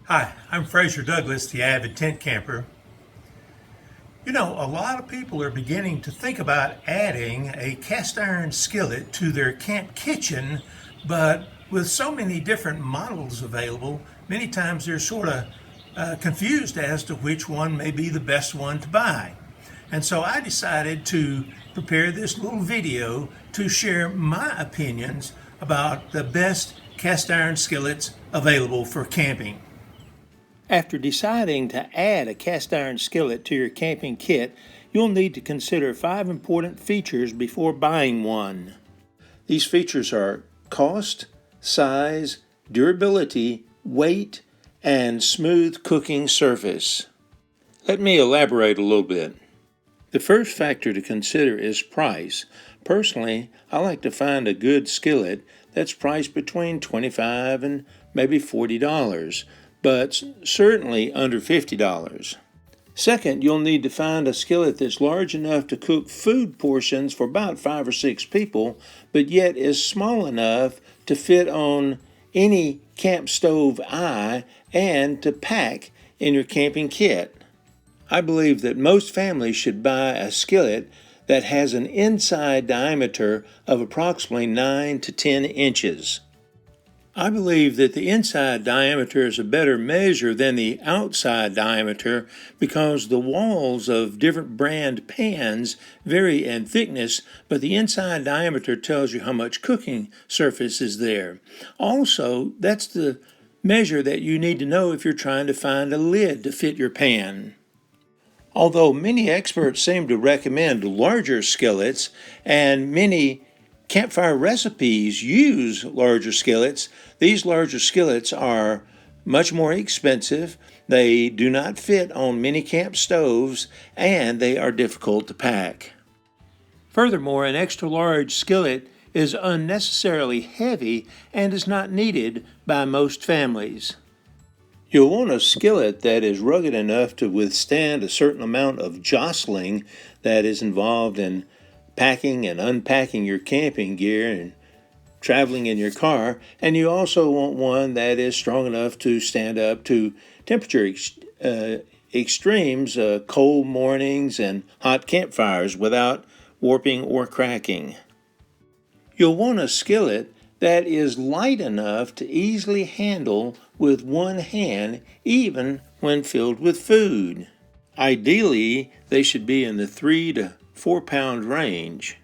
Hi, I'm Fraser Douglas, the avid tent camper. You know, a lot of people are beginning to think about adding a cast iron skillet to their camp kitchen, but with so many different models available, many times they're sort of confused as to which one may be the best one to buy. And so I decided to prepare this little video to share my opinions about the best cast iron skillets available for camping. After deciding to add a cast iron skillet to your camping kit, you'll need to consider 5 important features before buying one. These features are cost, size, durability, weight, and smooth cooking surface. Let me elaborate a little bit. The first factor to consider is price. Personally, I like to find a good skillet that's priced between $25 and maybe $40. But certainly under $50. Second, you'll need to find a skillet that's large enough to cook food portions for about 5 or 6 people, but yet is small enough to fit on any camp stove eye and to pack in your camping kit. I believe that most families should buy a skillet that has an inside diameter of approximately 9 to 10 inches. I believe that the inside diameter is a better measure than the outside diameter because the walls of different brand pans vary in thickness, but the inside diameter tells you how much cooking surface is there. Also, that's the measure that you need to know if you're trying to find a lid to fit your pan. Although many experts seem to recommend larger skillets and many campfire recipes use larger skillets, these larger skillets are much more expensive, they do not fit on many camp stoves, and they are difficult to pack. Furthermore, an extra large skillet is unnecessarily heavy and is not needed by most families. You'll want a skillet that is rugged enough to withstand a certain amount of jostling that is involved in packing and unpacking your camping gear and traveling in your car, and you also want one that is strong enough to stand up to temperature extremes, cold mornings and hot campfires without warping or cracking. You'll want a skillet that is light enough to easily handle with one hand, even when filled with food. Ideally, they should be in the 3 to 4 pound range.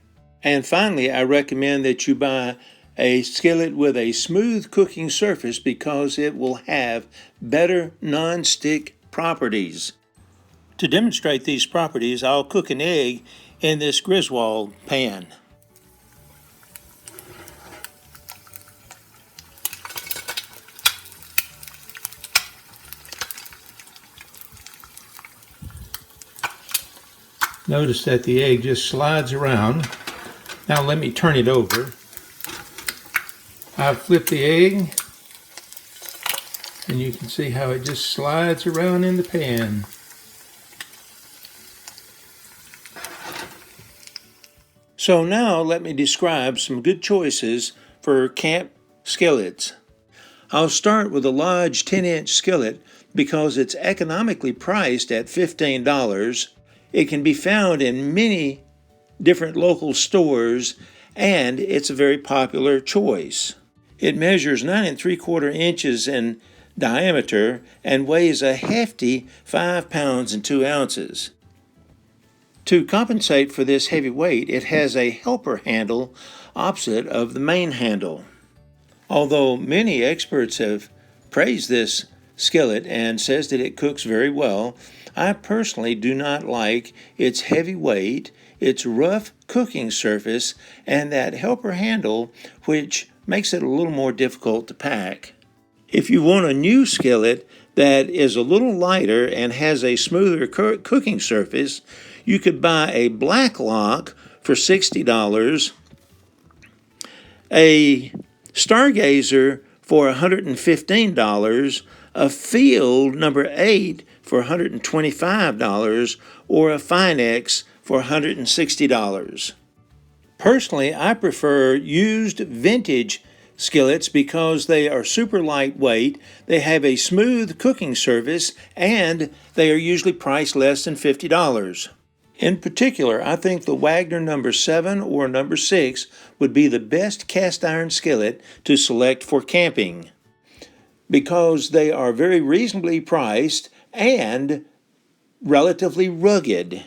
And finally, I recommend that you buy a skillet with a smooth cooking surface because it will have better non-stick properties. To demonstrate these properties, I'll cook an egg in this Griswold pan. Notice that the egg just slides around. Now let me turn it over. I've flipped the egg, and you can see how it just slides around in the pan. So now let me describe some good choices for camp skillets. I'll start with a large 10-inch skillet because it's economically priced at $15. It can be found in many different local stores, and it's a very popular choice. It measures 9 3/4 inches in diameter and weighs a hefty 5 pounds and 2 ounces. To compensate for this heavy weight, it has a helper handle opposite of the main handle. Although many experts have praised this skillet and says that it cooks very well, I personally do not like its heavy weight, its rough cooking surface, and that helper handle, which makes it a little more difficult to pack. If you want a new skillet that is a little lighter and has a smoother cooking surface, you could buy a Black Lock for $60, a Stargazer for $115, a Field number 8 for $125, or a Finex for $160. Personally, I prefer used vintage skillets because they are super lightweight, they have a smooth cooking surface, and they are usually priced less than $50. In particular, I think the Wagner number 7 or number 6 would be the best cast iron skillet to select for camping because they are very reasonably priced and relatively rugged.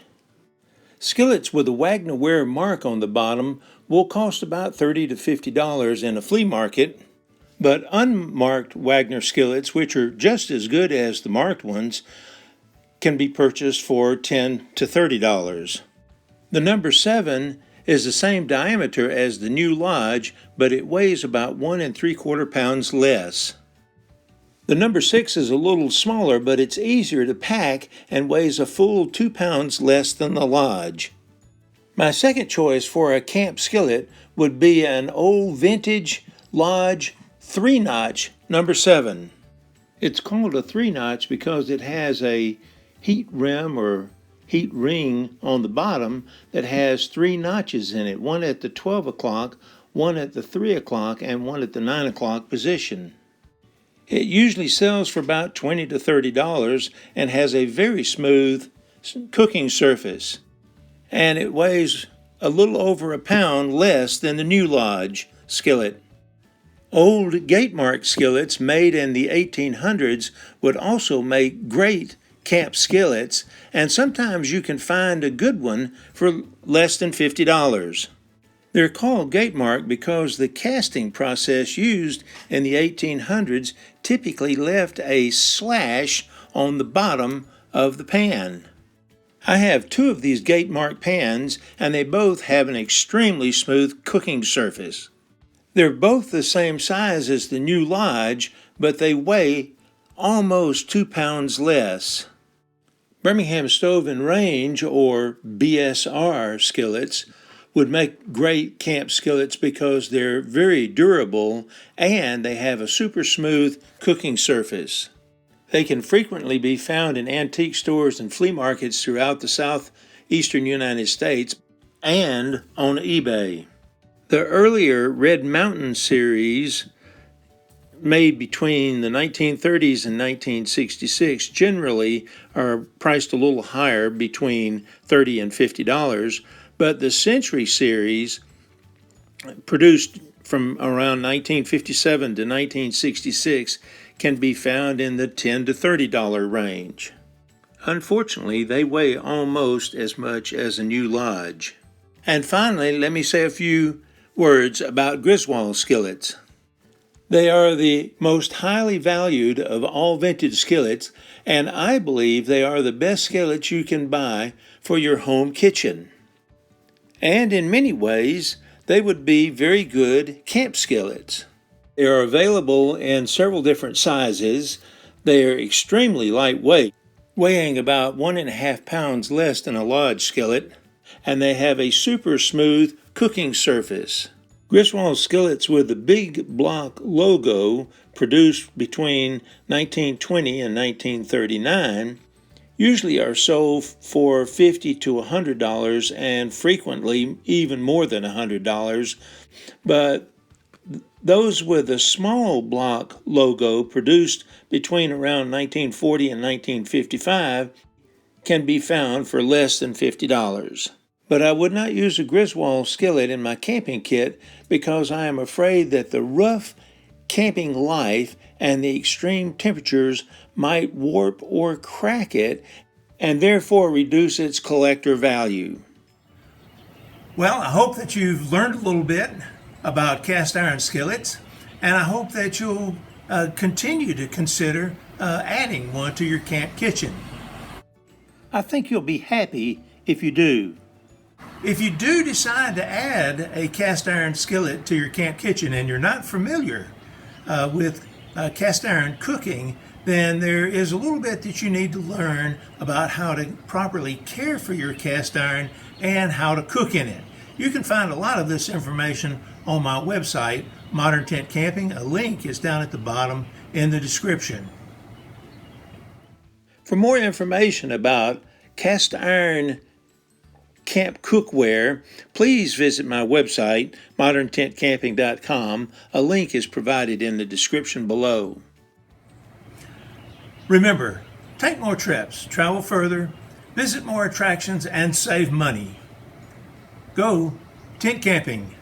Skillets with a Wagner wear mark on the bottom will cost about $30 to $50 in a flea market, but unmarked Wagner skillets, which are just as good as the marked ones, can be purchased for $10 to $30. The number 7 is the same diameter as the new Lodge, but it weighs about 1 3/4 pounds less. The number 6 is a little smaller, but it's easier to pack and weighs a full 2 pounds less than the Lodge. My second choice for a camp skillet would be an old vintage Lodge 3-notch number 7. It's called a 3-notch because it has a heat rim or heat ring on the bottom that has 3 notches in it, one at the 12 o'clock, one at the 3 o'clock, and one at the 9 o'clock position. It usually sells for about $20 to $30 and has a very smooth cooking surface. And it weighs a little over a pound less than the new Lodge skillet. Old Gatemark skillets made in the 1800s would also make great camp skillets, and sometimes you can find a good one for less than $50. They're called Gatemark because the casting process used in the 1800s typically left a slash on the bottom of the pan. I have 2 of these Gatemark pans, and they both have an extremely smooth cooking surface. They're both the same size as the new Lodge, but they weigh almost 2 pounds less. Birmingham Stove and Range, or BSR skillets, would make great camp skillets because they're very durable and they have a super smooth cooking surface. They can frequently be found in antique stores and flea markets throughout the southeastern United States and on eBay. The earlier Red Mountain series, made between the 1930s and 1966, generally are priced a little higher, between $30 and $50, but the Century series, produced from around 1957 to 1966, can be found in the $10 to $30 range. Unfortunately, they weigh almost as much as a new Lodge. And finally, let me say a few words about Griswold skillets. They are the most highly valued of all vintage skillets, and I believe they are the best skillets you can buy for your home kitchen. And in many ways, they would be very good camp skillets. They are available in several different sizes. They are extremely lightweight, weighing about 1.5 pounds less than a Lodge skillet, and they have a super smooth cooking surface. Griswold skillets with the big block logo, produced between 1920 and 1939, usually are sold for $50 to $100 and frequently even more than $100, but those with a small block logo, produced between around 1940 and 1955, can be found for less than $50. But I would not use a Griswold skillet in my camping kit because I am afraid that the rough camping life and the extreme temperatures might warp or crack it and therefore reduce its collector value. Well, I hope that you've learned a little bit about cast iron skillets, and I hope that you'll continue to consider adding one to your camp kitchen. I think you'll be happy if you do. If you do decide to add a cast iron skillet to your camp kitchen and you're not familiar with cast iron cooking, then there is a little bit that you need to learn about how to properly care for your cast iron and how to cook in it. You can find a lot of this information on my website, Modern Tent Camping. A link is down at the bottom in the description. For more information about cast iron camp cookware, please visit my website, moderntentcamping.com. A link is provided in the description below. Remember, take more trips, travel further, visit more attractions, and save money. Go tent camping.